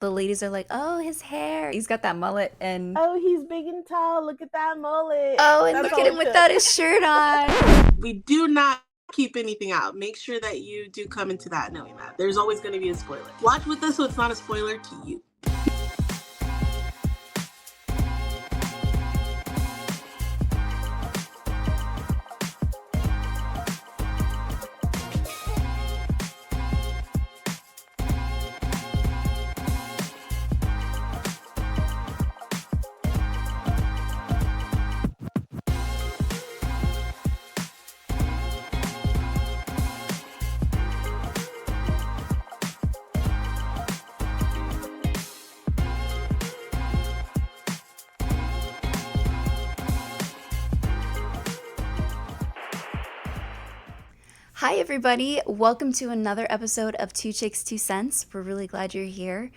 the ladies are like, oh, his hair. He's got that mullet and Oh, he's big and tall. Look at that mullet. oh, and That's look at all him it took. without his shirt on. We do not keep anything out. Make sure that you do come into that knowing that there's always going to be a spoiler. Watch with us so it's not a spoiler to you. Hi, everybody. Welcome to another episode of 2Chicks 2Cents. We're really glad you're here.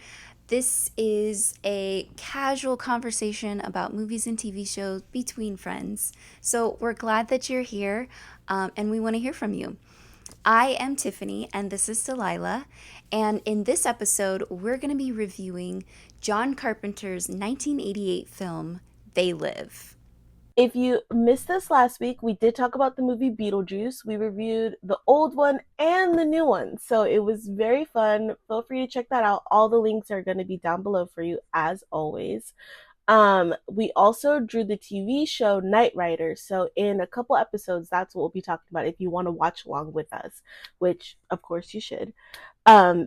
This is a casual conversation about movies and TV shows between friends. So we're glad that you're here, and we want to hear from you. I am Tiffany, and this is Delilah. And in this episode, we're going to be reviewing John Carpenter's 1988 film, They Live. If you missed us last week, we did talk about the movie Beetlejuice. We reviewed the old one and the new one. So it was very fun. Feel free to check that out. All the links are going to be down below for you as always. We also drew the TV show Knight Rider. So in a couple episodes, that's what we'll be talking about if you want to watch along with us, which of course you should.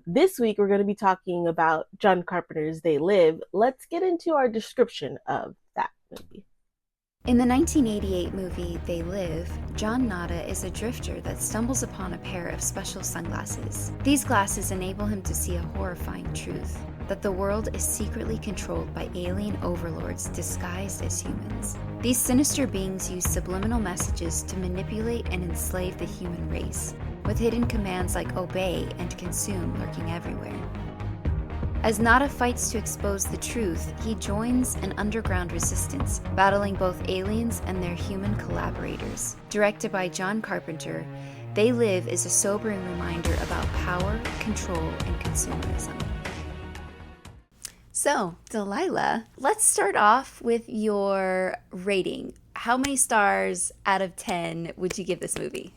This week, we're going to be talking about John Carpenter's They Live. Let's get into our description of that movie. In the 1988 movie They Live, John Nada is a drifter that stumbles upon a pair of special sunglasses. These glasses enable him to see a horrifying truth, that the world is secretly controlled by alien overlords disguised as humans. These sinister beings use subliminal messages to manipulate and enslave the human race, with hidden commands like obey and consume lurking everywhere. As Nada fights to expose the truth, he joins an underground resistance, battling both aliens and their human collaborators. Directed by John Carpenter, They Live is a sobering reminder about power, control, and consumerism. So, Delilah, let's start off with your rating. How many stars out of 10 would you give this movie?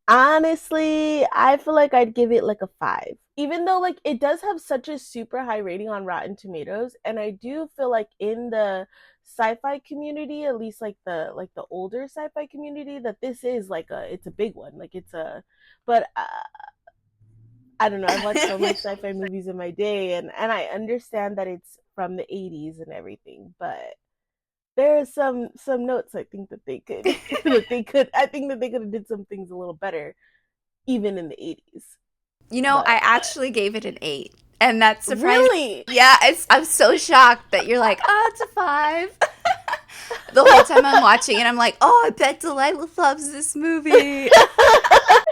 Honestly, I feel like I'd give it like a 5. Even though like it does have such a super high rating on Rotten Tomatoes, and I do feel like in the sci-fi community, at least like the older sci-fi community, that this is like it's a big one. Like it's a but I don't know. I've watched so many sci-fi movies in my day, and I understand that it's from the 80s and everything, but there are some notes I think that they could I think that they could have did some things a little better even in the 80s. You know, I actually gave it an 8, and that's surprising. Really? Yeah, I'm so shocked that you're like, oh, it's a 5. The whole time I'm watching it, I'm like, oh, I bet Delilah loves this movie.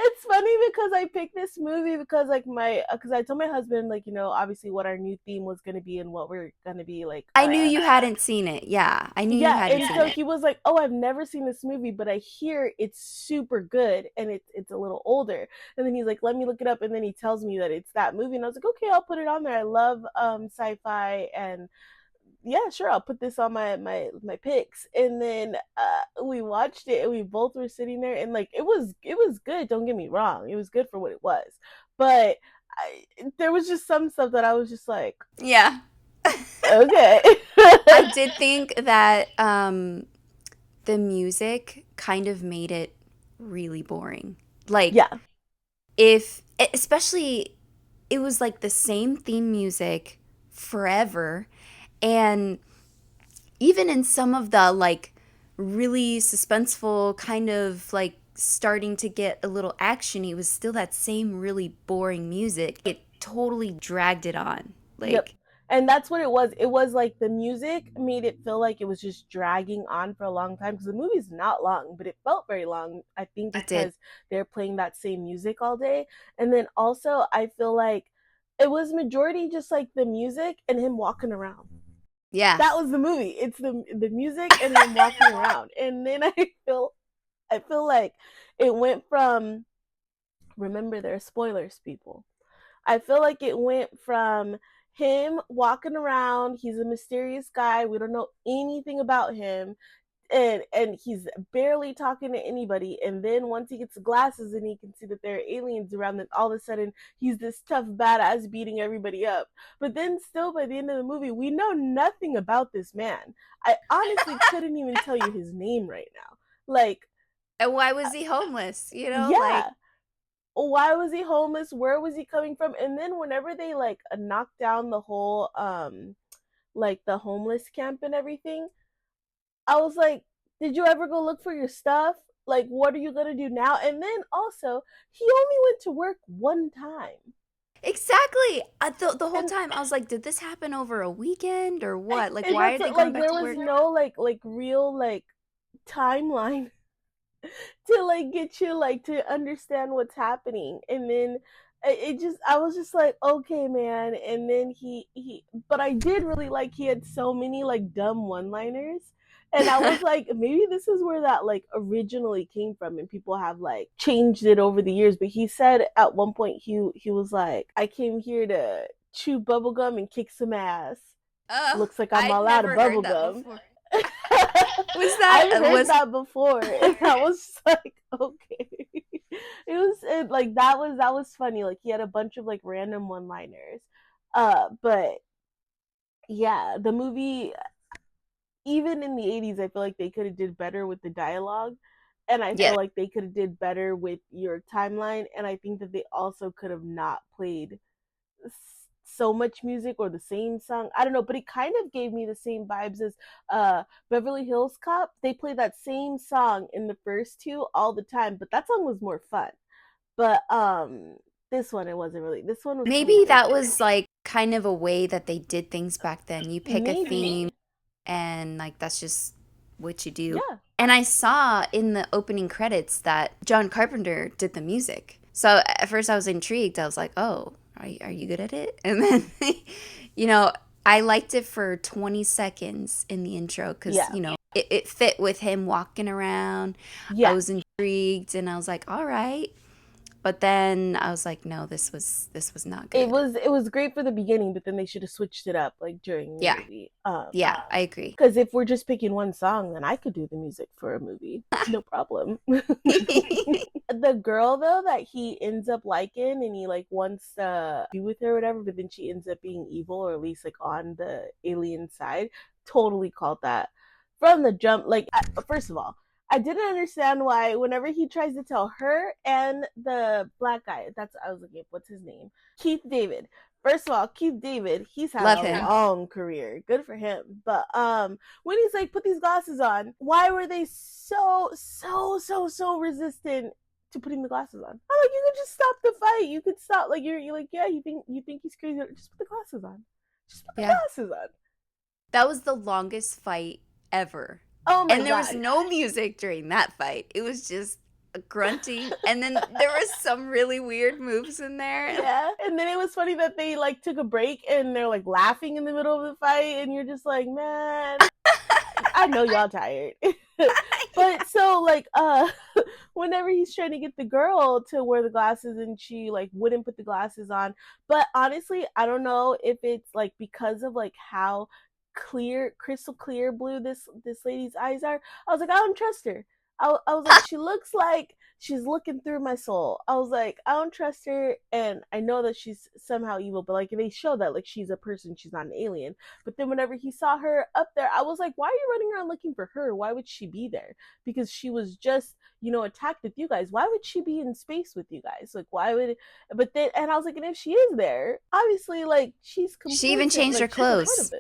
It's funny because I picked this movie because like because I told my husband like, you know, obviously what our new theme was going to be and what we're going to be like. I knew you hadn't seen it. Yeah, I knew you hadn't seen it. And so he was like, oh, I've never seen this movie, but I hear it's super good and it's a little older. And then he's like, let me look it up. And then he tells me that it's that movie. And I was like, okay, I'll put it on there. I love sci-fi, and yeah, sure, I'll put this on my picks. And then we watched it and we both were sitting there, and like it was good, don't get me wrong, it was good for what it was, but there was just some stuff that I was just like, yeah, okay. I did think that the music kind of made it really boring. Like, yeah, especially it was like the same theme music forever. And even in some of the like really suspenseful kind of like starting to get a little actiony, it was still that same really boring music. It totally dragged it on. Like, yep. And that's what it was. It was like the music made it feel like it was just dragging on for a long time, because the movie's not long, but it felt very long. I think because they're playing that same music all day. And then also I feel like it was majority just like the music and him walking around. Yeah, that was the movie. It's the music and him walking around. And then I feel like it went from, remember there are spoilers, people. I feel like it went from him walking around. He's a mysterious guy. We don't know anything about him. And he's barely talking to anybody, and then once he gets the glasses and he can see that there are aliens around, then all of a sudden he's this tough badass beating everybody up. But then still by the end of the movie, we know nothing about this man. I honestly couldn't even tell you his name right now. Like, and why was he homeless? yeah, like, why was he homeless? Where was he coming from? And then whenever they like knocked down the whole like the homeless camp and everything, I was like, did you ever go look for your stuff? Like, what are you going to do now? And then also, he only went to work one time. Exactly. The whole time, I was like, did this happen over a weekend or what? Like, and why are they going back to work? There was no, like real, like, timeline to, like, get you, like, to understand what's happening. And then I was just like, okay, man. And then but I did really like, he had so many, like, dumb one-liners. And I was like, maybe this is where that like originally came from, and people have like changed it over the years. But he said at one point he was like, I came here to chew bubblegum and kick some ass. Looks like I'm all out of bubblegum. Was that? I've heard that before, and I was just like, okay. That was funny. Like, he had a bunch of like random one-liners. But yeah, the movie, even in the 80s, I feel like they could have did better with the dialogue, and I feel like they could have did better with your timeline, and I think that they also could have not played so much music or the same song. I don't know, but it kind of gave me the same vibes as Beverly Hills Cop. They play that same song in the first two all the time, but that song was more fun. But this one, it wasn't really. This one was maybe that was like kind of a way that they did things back then. You pick a theme, and like that's just what you do. Yeah. And I saw in the opening credits that John Carpenter did the music. So at first I was intrigued. I was like, oh, are you good at it? And then, you know, I liked it for 20 seconds in the intro because, you know, it fit with him walking around. Yeah. I was intrigued, and I was like, all right. But then I was like, no, this was not good. It was great for the beginning, but then they should have switched it up like during the movie. Yeah, I agree. Because if we're just picking one song, then I could do the music for a movie, no problem. The girl though that he ends up liking, and he like wants to be with her or whatever, but then she ends up being evil, or at least like on the alien side. Totally called that from the jump. Like, first of all, I didn't understand why whenever he tries to tell her and the black guy, I was looking, what's his name? Keith David. First of all, Keith David, he's had a long career. Good for him. But when he's like, put these glasses on, why were they so resistant to putting the glasses on? I'm like, you could just stop the fight. You could stop. Like, you're like, yeah, you think he's crazy. Just put the glasses on. Just put the glasses on. That was the longest fight ever. Oh my God. And there was no music during that fight. It was just grunting, and then there was some really weird moves in there. Yeah, and then it was funny that they like took a break and they're like laughing in the middle of the fight, and you're just like, man, I know y'all tired. But so like whenever he's trying to get the girl to wear the glasses, and she like wouldn't put the glasses on. But honestly, I don't know if it's like because of like how crystal clear blue this lady's eyes are. I was like, I don't trust her. I was like, she looks like she's looking through my soul. I was like, I don't trust her, and I know that she's somehow evil, but like they show that like she's a person, she's not an alien. But then whenever he saw her up there, I was like, why are you running around looking for her? Why would she be there? Because she was just, you know, attacked with you guys. Why would she be in space with you guys? Like, why would? But then, and I was like, and if she is there, obviously, like she's complicit. She even changed her clothes.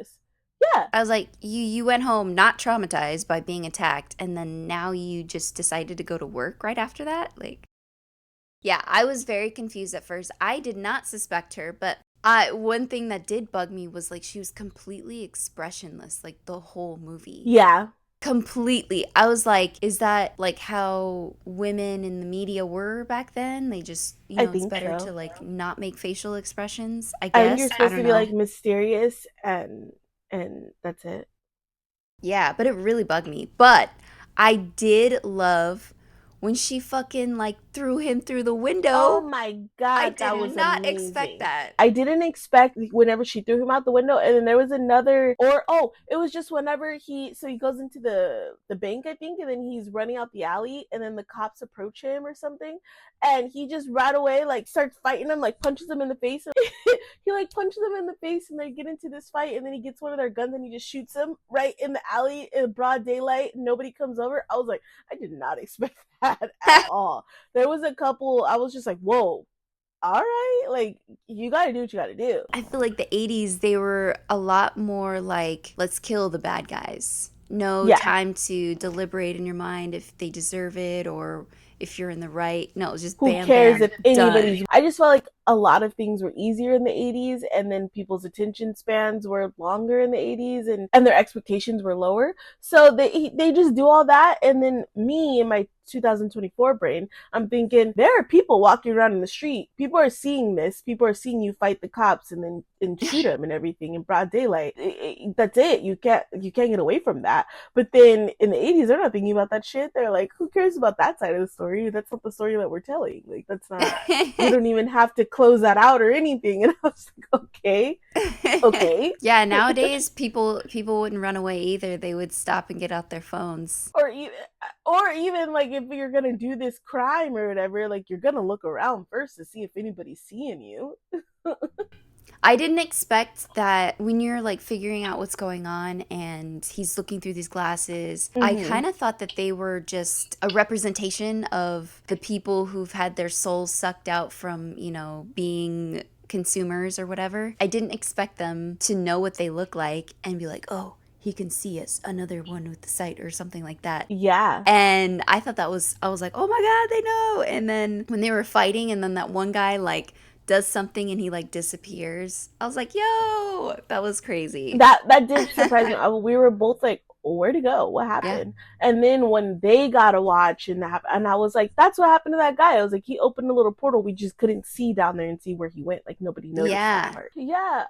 Yeah. I was like, you went home not traumatized by being attacked, and then now you just decided to go to work right after that? Like, yeah, I was very confused at first. I did not suspect her, but one thing that did bug me was, like, she was completely expressionless, like, the whole movie. Yeah. Completely. I was like, is that, like, how women in the media were back then? They just, you know, it's better to, like, not make facial expressions, I guess. I think you're supposed to be, like, mysterious and that's it. Yeah, but it really bugged me. But I did love when she fucking like threw him through the window. Oh my God, that was not amazing. Expect that. I didn't expect whenever she threw him out the window, and then there was another, it was just whenever he goes into the bank, I think, and then he's running out the alley, and then the cops approach him or something, and he just right away like starts fighting them, like punches them in the face. He like punches them in the face, and they get into this fight, and then he gets one of their guns and he just shoots them right in the alley in broad daylight. Nobody comes over. I was like, I did not expect that at all. There was a couple, I was just like, whoa, all right, like, you gotta do what you gotta do. I feel like the 80s, they were a lot more like, let's kill the bad guys. No time to deliberate in your mind if they deserve it or if you're in the right. No, just who bam, cares bam, if anybody's done. I just felt like a lot of things were easier in the 80s, and then people's attention spans were longer in the 80s, and their expectations were lower, so they just do all that. And then me in my 2024 brain, I'm thinking, there are people walking around in the street, people are seeing this, people are seeing you fight the cops and shoot them and everything in broad daylight. That's it. You can't get away from that. But then in the 80s, they're not thinking about that shit. They're like, who cares about that side of the story? That's not the story that we're telling. Like, that's not, we don't even have to close that out or anything. And I was like, okay. Yeah, nowadays people wouldn't run away either. They would stop and get out their phones. Or even like, if you're gonna do this crime or whatever, like, you're gonna look around first to see if anybody's seeing you. I didn't expect that when you're like figuring out what's going on and he's looking through these glasses, I kind of thought that they were just a representation of the people who've had their souls sucked out from, being consumers or whatever. I didn't expect them to know what they look like and be like, oh, he can see us, another one with the sight or something like that. Yeah. And I thought I was like, oh my God, they know. And then when they were fighting and then that one guy like does something and he like disappears, I was like, yo, that was crazy. That did surprise me. We were both like, where'd he go? What happened? Yeah. And then when they got a watch and I was like, that's what happened to that guy. I was like, he opened a little portal. We just couldn't see down there and see where he went. Like, nobody noticed that part. Yeah.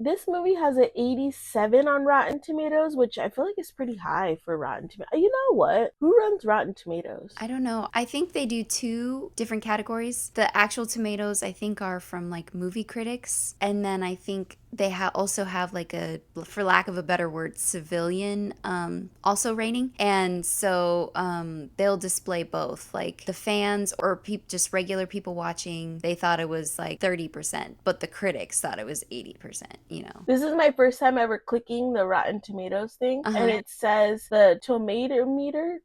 This movie has an 87 on Rotten Tomatoes, which I feel like is pretty high for Rotten Tomatoes. You know what? Who runs Rotten Tomatoes? I don't know. I think they do 2 different categories. The actual tomatoes, I think, are from like movie critics. And then I think they also have like a, for lack of a better word, civilian also rating. And so they'll display both. Like the fans or just regular people watching, they thought it was like 30%, but the critics thought it was 80%, This is my first time ever clicking the Rotten Tomatoes thing, and it says the tomato meter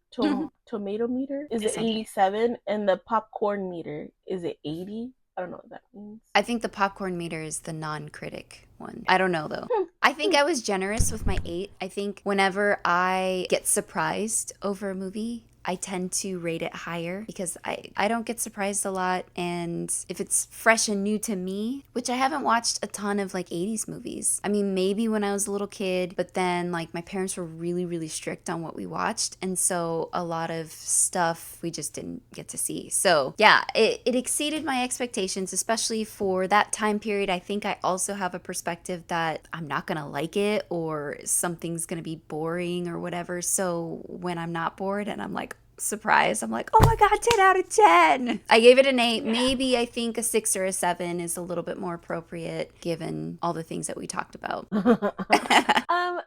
is at 87 and the popcorn meter is at 80. I don't know what that means. I think the popcorn meter is the non-critic one. I don't know, though. I think I was generous with my 8. I think whenever I get surprised over a movie, I tend to rate it higher because I don't get surprised a lot. And if it's fresh and new to me, which I haven't watched a ton of like 80s movies. I mean, maybe when I was a little kid, but then like my parents were really, really strict on what we watched. And so a lot of stuff we just didn't get to see. So yeah, it exceeded my expectations, especially for that time period. I think I also have a perspective that I'm not going to like it or something's going to be boring or whatever. So when I'm not bored and I'm like, surprised, I'm like, oh my God, 10 out of 10. I gave it an 8. Maybe I think a 6 or a 7 is a little bit more appropriate given all the things that we talked about.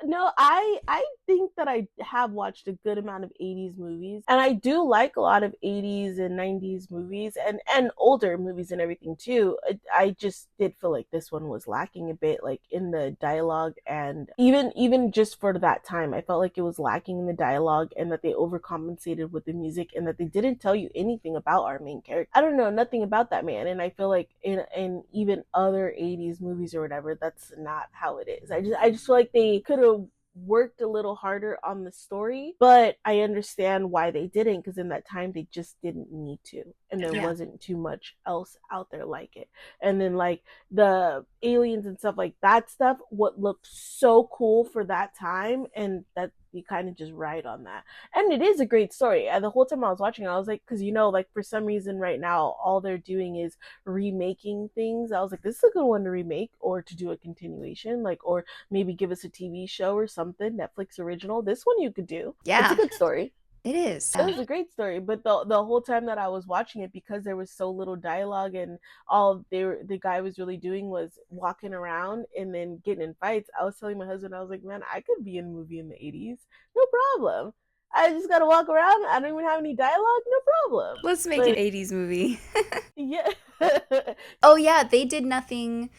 No, I think that I have watched a good amount of 80s movies, and I do like a lot of 80s and 90s movies and older movies and everything too. I just did feel like this one was lacking a bit, like in the dialogue, and even just for that time, I felt like it was lacking in the dialogue and that they overcompensated with the music and that they didn't tell you anything about our main character. I don't know nothing about that man, and I feel like in even other 80s movies or whatever, that's not how it is. I just feel like they could have worked a little harder on the story, but I understand why they didn't, because in that time they just didn't need to, and there wasn't too much else out there like it. And then like the aliens and stuff like that stuff, what looked so cool for that time, and that you kind of just ride on that. And it is a great story. And the whole time I was watching, I was like, because like for some reason right now all they're doing is remaking things. I was like, this is a good one to remake or to do a continuation, like, or maybe give us a TV show or something, Netflix original. This one you could do. Yeah, it's a good story. It is. It was a great story, but the whole time that I was watching it, because there was so little dialogue and the guy was really doing was walking around and then getting in fights, I was telling my husband, I was like, man, I could be in a movie in the 80s, no problem. I just gotta walk around. I don't even have any dialogue, no problem. Let's make an 80s movie. Yeah. Oh yeah, they did nothing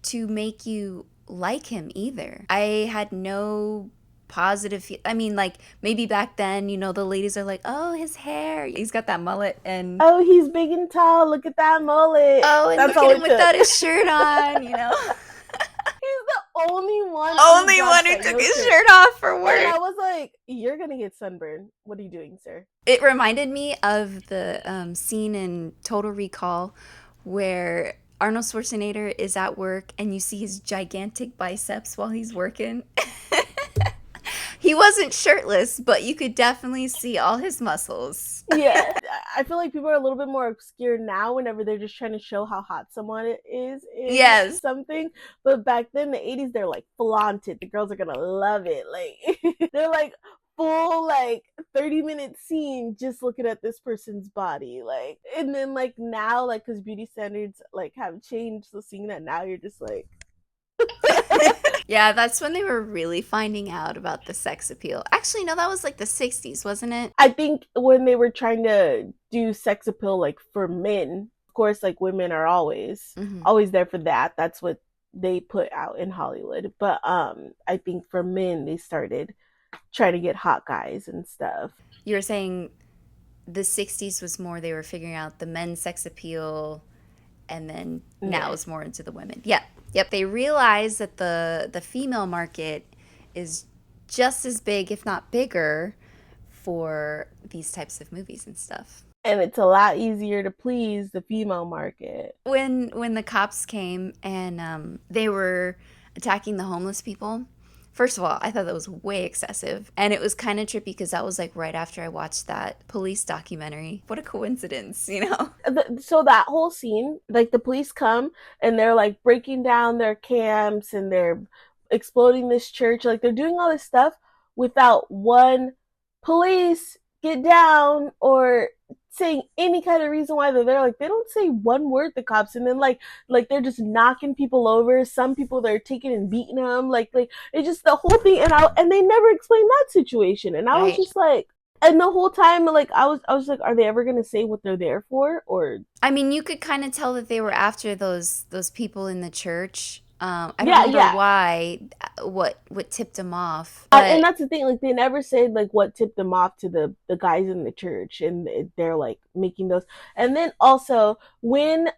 to make you like him either. I had no positive I mean, like, maybe back then, the ladies are like, oh, his hair, he's got that mullet, and oh, he's big and tall, look at that mullet. oh, and that's look at him without his shirt on. He's the only one who took his shirt off for work. And I was like, you're gonna get sunburned. What are you doing, sir? It reminded me of the scene in Total Recall where Arnold Schwarzenegger is at work and you see his gigantic biceps while he's working. He wasn't shirtless, but you could definitely see all his muscles. Yeah. I feel like people are a little bit more obscure now whenever they're just trying to show how hot someone is yes. something. But back then, the 80s, they're like flaunted. The girls are going to love it. Like, they're like full, like 30-minute scene just looking at this person's body. Like, and then like now, like, because beauty standards like have changed. So seeing that now, you're just like, yeah, that's when they were really finding out about the sex appeal. Actually, no, that was like the 60s, wasn't it? I think when they were trying to do sex appeal, like for men, of course, like women are always there for that. That's what they put out in Hollywood. But I think for men, they started trying to get hot guys and stuff. You were saying the 60s was more, they were figuring out the men's sex appeal, and then now it's more into the women. Yeah. Yep, they realize that the female market is just as big, if not bigger, for these types of movies and stuff. And it's a lot easier to please the female market. When the cops came and they were attacking the homeless people, first of all, I thought that was way excessive. And it was kind of trippy because that was like right after I watched that police documentary. What a coincidence, So that whole scene, like the police come and they're like breaking down their camps and they're exploding this church. Like they're doing all this stuff without one police get down or saying any kind of reason why they're there. Like they don't say one word, the cops, and then like they're just knocking people over. Some people they're taking and beating them. Like it's just the whole thing, and they never explained that situation. And I was just like, and the whole time, like I was like, are they ever gonna say what they're there for? Or I mean, you could kind of tell that they were after those people in the church. I don't remember why, what tipped them off. And that's the thing, like they never said like what tipped them off to the guys in the church, and they're like making those. And then also when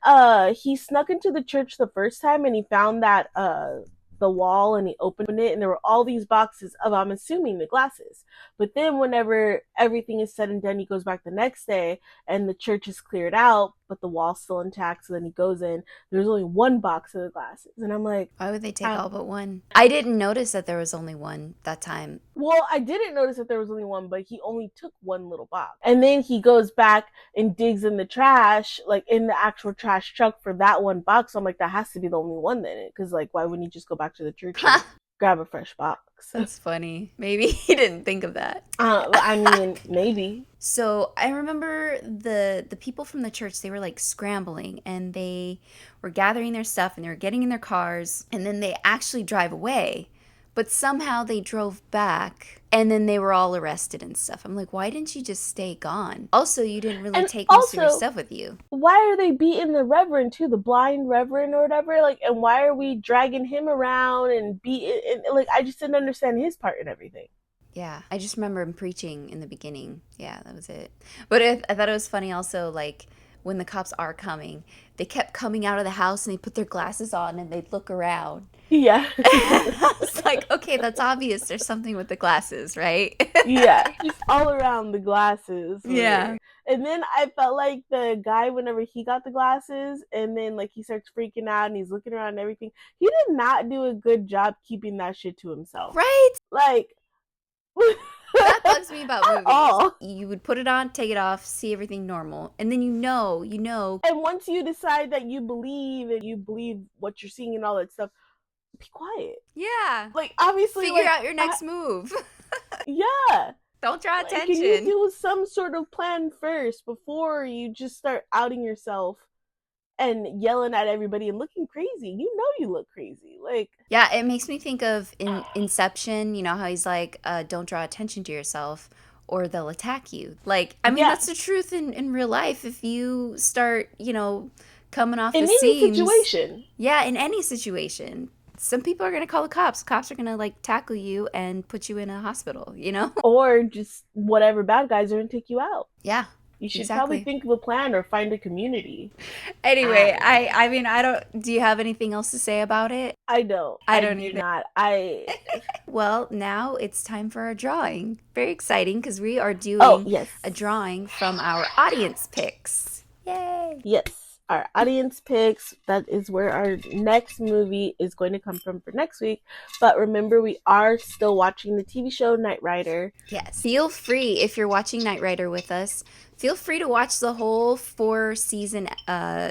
he snuck into the church the first time and he found that the wall and he opened it and there were all these boxes of, I'm assuming, the glasses. But then whenever everything is said and done, he goes back the next day and the church is cleared out, but the wall's still intact. So then he goes in, there's only one box of the glasses. And I'm like, why would they take all but one? I didn't notice that there was only one that time. Well, I didn't notice that there was only one, but he only took one little box. And then he goes back and digs in the trash, like in the actual trash truck for that one box. So I'm like, that has to be the only one then. Because like, why wouldn't he just go back to the church and grab a fresh box? That's funny. Maybe he didn't think of that. I mean, maybe. So I remember the people from the church, they were like scrambling and they were gathering their stuff and they were getting in their cars and then they actually drive away. But somehow they drove back and then they were all arrested and stuff. I'm like, why didn't you just stay gone? Also, you didn't really take most of your stuff with you. Why are they beating the reverend too, the blind reverend or whatever? Like, and why are we dragging him around and beating? And like, I just didn't understand his part in everything. Yeah, I just remember him preaching in the beginning. Yeah, that was it. But I thought it was funny also, like, when the cops are coming, they kept coming out of the house and they put their glasses on and they'd look around. Yeah. I was like, okay, that's obvious. There's something with the glasses, right? Yeah, just all around the glasses. Yeah. And then I felt like the guy, whenever he got the glasses and then like he starts freaking out and he's looking around and everything, he did not do a good job keeping that shit to himself. Right? Like... That bugs me about movies. Oh. You would put it on, take it off, see everything normal, and then you know. And once you decide that you believe what you're seeing and all that stuff, be quiet. Yeah. Like, obviously, figure out your next move. Yeah. Don't draw Like, can you attention. do some sort of plan first before you just start outing yourself and yelling at everybody and looking crazy? You know you look crazy. Like, Yeah, it makes me think of Inception, you know, how he's like, don't draw attention to yourself or they'll attack you. Like, I mean, yeah, that's the truth in real life. If you start, you know, coming off in the any seams, situation. yeah, in any situation, some people are going to call the cops. Cops are going to like tackle you and put you in a hospital, you know? Or just whatever bad guys are going to take you out. Yeah, You should probably exactly. think of a plan or find a community. Anyway, I I mean, I don't, do you have anything else to say about it? I don't. I I don't do either. not. Well, now it's time for our drawing. Very exciting because we are doing Oh, yes. a drawing from our audience picks. Yay! Yes. Our audience picks. That is where our next movie is going to come from for next week. But remember, we are still watching the TV show Knight Rider. Yes. Feel free, if you're watching Knight Rider with us, feel free to watch the whole 4-season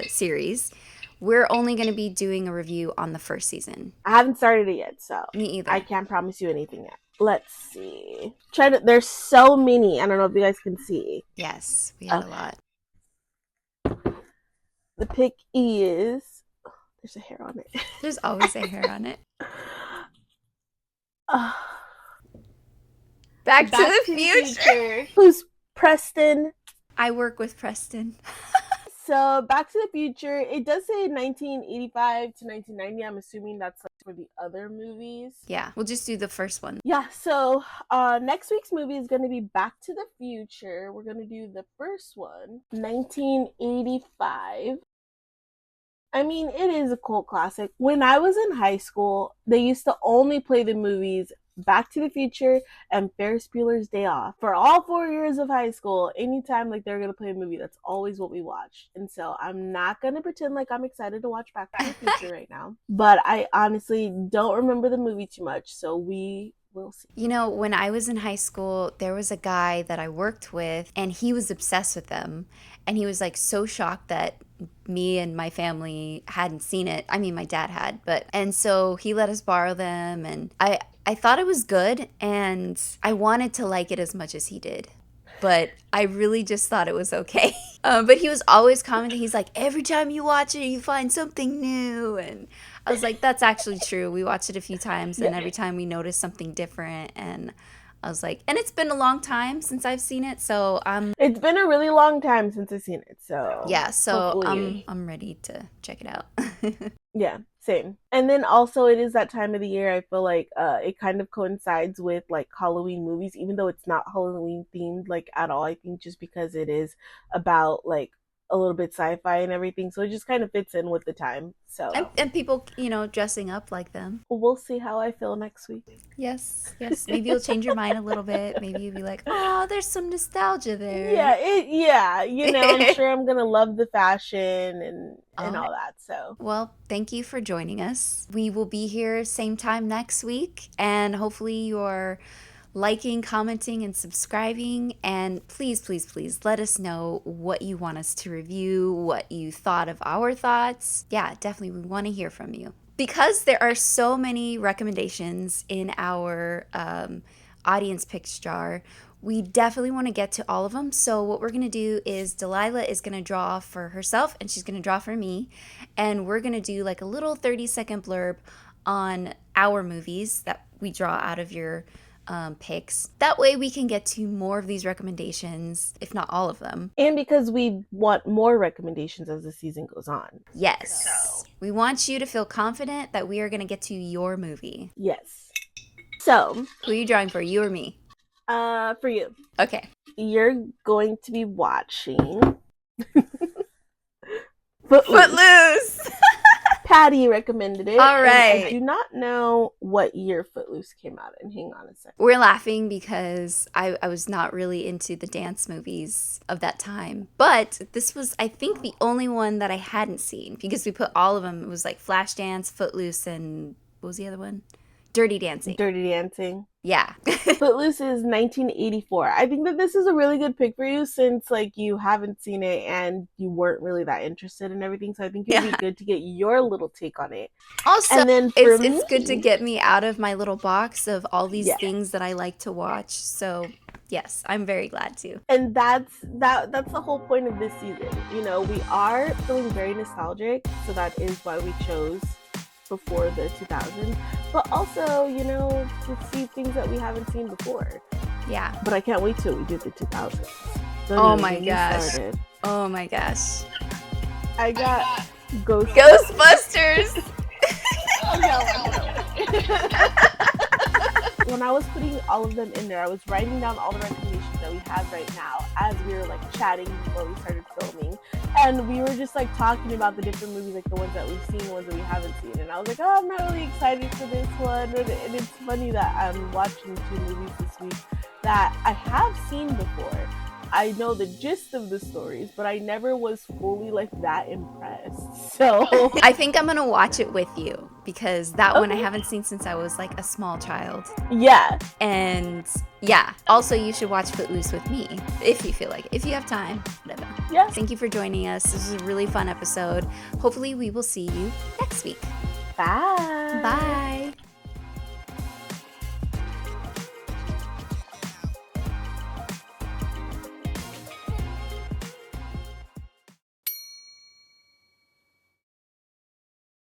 series. We're only going to be doing a review on the first season. I haven't started it yet, so Me either. I can't promise you anything yet. Let's see. There's so many. I don't know if you guys can see. Yes, we had a lot. The pick is... Oh, there's a hair on it. There's always a hair on it. Back to the future. Who's Preston? I work with Preston. So, Back to the Future, it does say 1985 to 1990. I'm assuming that's like for the other movies. Yeah, we'll just do the first one. Yeah, so next week's movie is going to be Back to the Future. We're going to do the first one, 1985. I mean, it is a cult classic. When I was in high school, they used to only play the movies Back to the Future and Ferris Bueller's Day Off. For all 4 years of high school, anytime like they're going to play a movie, that's always what we watched. And so I'm not going to pretend like I'm excited to watch Back to the Future right now. But I honestly don't remember the movie too much, so we will see. You know, when I was in high school, there was a guy that I worked with, and he was obsessed with them. And he was like so shocked that me and my family hadn't seen it. I mean, my dad had, and so he let us borrow them, and I thought it was good, and I wanted to like it as much as he did. But I really just thought it was okay. But he was always commenting. He's like, every time you watch it, you find something new. And I was like, that's actually true. We watched it a few times, and every time we noticed something different. And I was like, and it's been a long time since I've seen it, so it's been a really long time since I've seen it, so yeah, so hopefully. I'm ready to check it out. Yeah, same. And then also it is that time of the year, I feel like it kind of coincides with like Halloween movies, even though it's not Halloween themed like at all. I think just because it is about like a little bit sci-fi and everything, so it just kind of fits in with the time. So and people, you know, dressing up like them. We'll see how I feel next week. Yes. Maybe you'll change your mind a little bit. Maybe you'll be like, oh, there's some nostalgia there. Yeah, you know, I'm sure I'm gonna love the fashion and all that. So, well, thank you for joining us. We will be here same time next week, and hopefully you're liking, commenting, and subscribing. And please, please, please let us know what you want us to review, what you thought of our thoughts. Yeah, definitely, we want to hear from you. Because there are so many recommendations in our audience picks jar, we definitely want to get to all of them. So what we're going to do is Delilah is going to draw for herself, and she's going to draw for me. And we're going to do like a little 30-second blurb on our movies that we draw out of your picks. That way we can get to more of these recommendations, if not all of them. And because we want more recommendations as the season goes on. Yes. So. We want you to feel confident that we are going to get to your movie. Yes. So. Who are you drawing for, you or me? For you. Okay. You're going to be watching Footloose! Patty recommended it. All right. I do not know what year Footloose came out in. Hang on a second. We're laughing because I was not really into the dance movies of that time. But this was, I think, the only one that I hadn't seen because we put all of them. It was like Flashdance, Footloose, and what was the other one? Dirty Dancing. Dirty Dancing. Yeah. Footloose is 1984. I think that this is a really good pick for you since like you haven't seen it and you weren't really that interested in everything. So I think it'd be good to get your little take on it. Also, and then it's good to get me out of my little box of all these things that I like to watch. So Yes, I'm very glad to. And that's the whole point of this season. You know, we are feeling very nostalgic, so that is why we chose before the 2000s, but also, you know, to see things that we haven't seen before. Yeah. But I can't wait till we do the 2000s. Oh my gosh. Oh my gosh. I got Ghostbusters. When I was putting all of them in there, I was writing down all the recommendations that we have right now as we were like chatting before we started filming. And we were just like talking about the different movies, like the ones that we've seen, the ones that we haven't seen. And I was like, oh, I'm not really excited for this one. And it's funny that I'm watching 2 movies this week that I have seen before. I know the gist of the stories, but I never was fully like that impressed. So I think I'm gonna watch it with you because that one I haven't seen since I was like a small child. Yeah. And yeah, also you should watch Footloose with me if you feel like it. If you have time, whatever. Yeah. Thank you for joining us. This was a really fun episode. Hopefully we will see you next week. Bye. Bye.